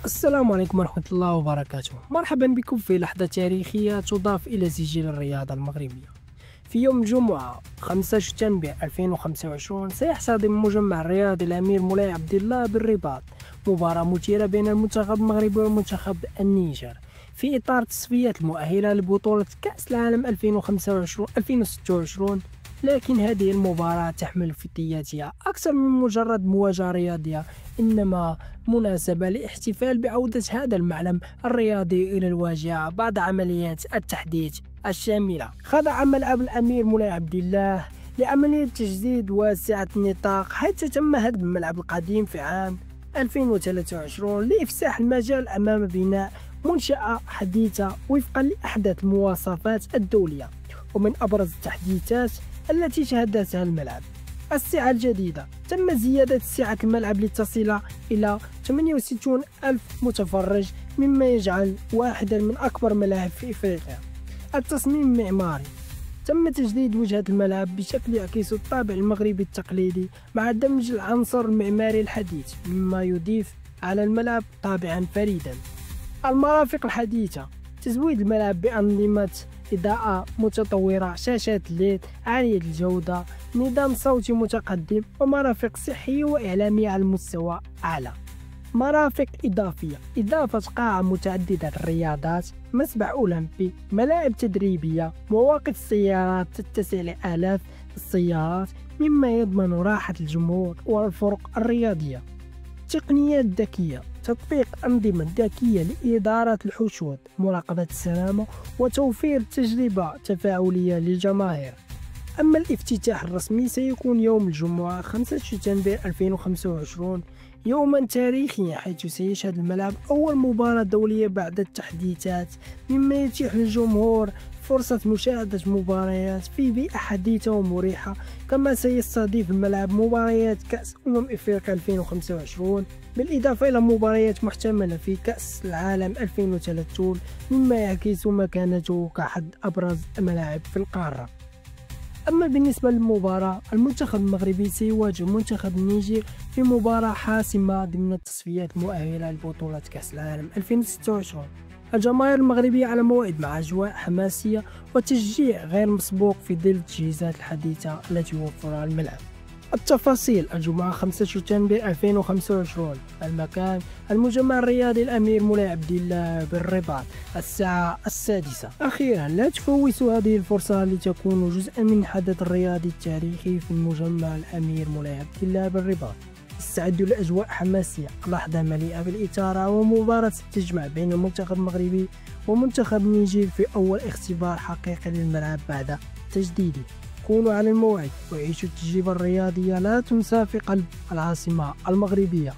السلام عليكم ورحمة الله وبركاته. مرحبا بكم في لحظة تاريخية تضاف إلى سجل الرياضة المغربية. في يوم الجمعة 5 شتنبر 2025 سيحتضن مجمع الرياضي الأمير مولاي عبد الله بالرباط مباراة مثيرة بين المنتخب المغربي والمنتخب النيجر في إطار التصفيات المؤهلة لبطولة كأس العالم 2026. لكن هذه المباراة تحمل في ذاتها أكثر من مجرد مواجهة رياضية، إنما مناسبة لاحتفال بعودة هذا المعلم الرياضي إلى الواجهة بعد عمليات التحديث الشاملة. خضع ملعب الأمير مولاي عبد الله لعملية تجديد واسعة النطاق، حيث تم هدم الملعب القديم في عام 2023 لإفساح المجال أمام بناء منشأة حديثة وفقا لأحدث المواصفات الدولية. ومن أبرز التحديثات التي شهدتها الملعب السعة الجديدة، تم زيادة سعة الملعب لتصل إلى 68 ألف متفرج، مما يجعل واحدا من أكبر ملاعب في إفريقيا. التصميم المعماري، تم تجديد وجهة الملعب بشكل يعكس الطابع المغربي التقليدي مع دمج العنصر المعماري الحديث، مما يضيف على الملعب طابعا فريدا. المرافق الحديثة، تزويد الملعب بأنظمة إضاءة متطورة، شاشات ليد عالية الجودة، نظام صوتي متقدم، ومرافق صحية وإعلامية على المستوى أعلى. مرافق إضافية، إضافة قاعة متعددة الرياضات، مسبح أولمبي، ملاعب تدريبية، مواقف السيارات تتسع لآلاف السيارات، مما يضمن راحة الجمهور والفرق الرياضية. تقنيات ذكية، تطبيق أنظمة ذكية لإدارة الحشود، مراقبة السلامة، وتوفير تجربة تفاعلية للجماهير. أما الافتتاح الرسمي سيكون يوم الجمعة 5 شتنبر 2025، يوما تاريخيا حيث سيشهد الملعب أول مباراة دولية بعد التحديثات، مما يتيح للجمهور فرصة مشاهدة مباريات في بيئة حديثة ومريحة. كما سيستضيف الملعب مباريات كأس إفريقيا 2025 بالإضافة إلى مباريات محتملة في كأس العالم 2030، مما يعكس مكانته كأحد أبرز الملاعب في القارة. أما بالنسبة للمباراة، المنتخب المغربي سيواجه منتخب النيجر في مباراة حاسمة ضمن التصفيات المؤهلة لبطولة كأس العالم 2026. الجماهير المغربية على موعد مع أجواء حماسية وتشجيع غير مسبوق في ظل التجهيزات الحديثة التي يوفرها الملعب. التفاصيل: الجمعة 5 شتنبر 2025، المكان المجمع الرياضي الأمير مولاي عبد الله بالرباط الساعة 6. أخيرا لا تفوتوا هذه الفرصة لتكونوا جزءا من الحدث الرياضي التاريخي في المجمع الأمير مولاي عبد الله بالرباط. استعدوا لأجواء حماسية، لحظة مليئة بالإثارة، ومباراة تجمع بين المنتخب المغربي ومنتخب النيجر في أول اختبار حقيقي للملعب بعد تجديده. كونوا على الموعد وعيشوا التجربة الرياضية لا تنسى في قلب العاصمة المغربية.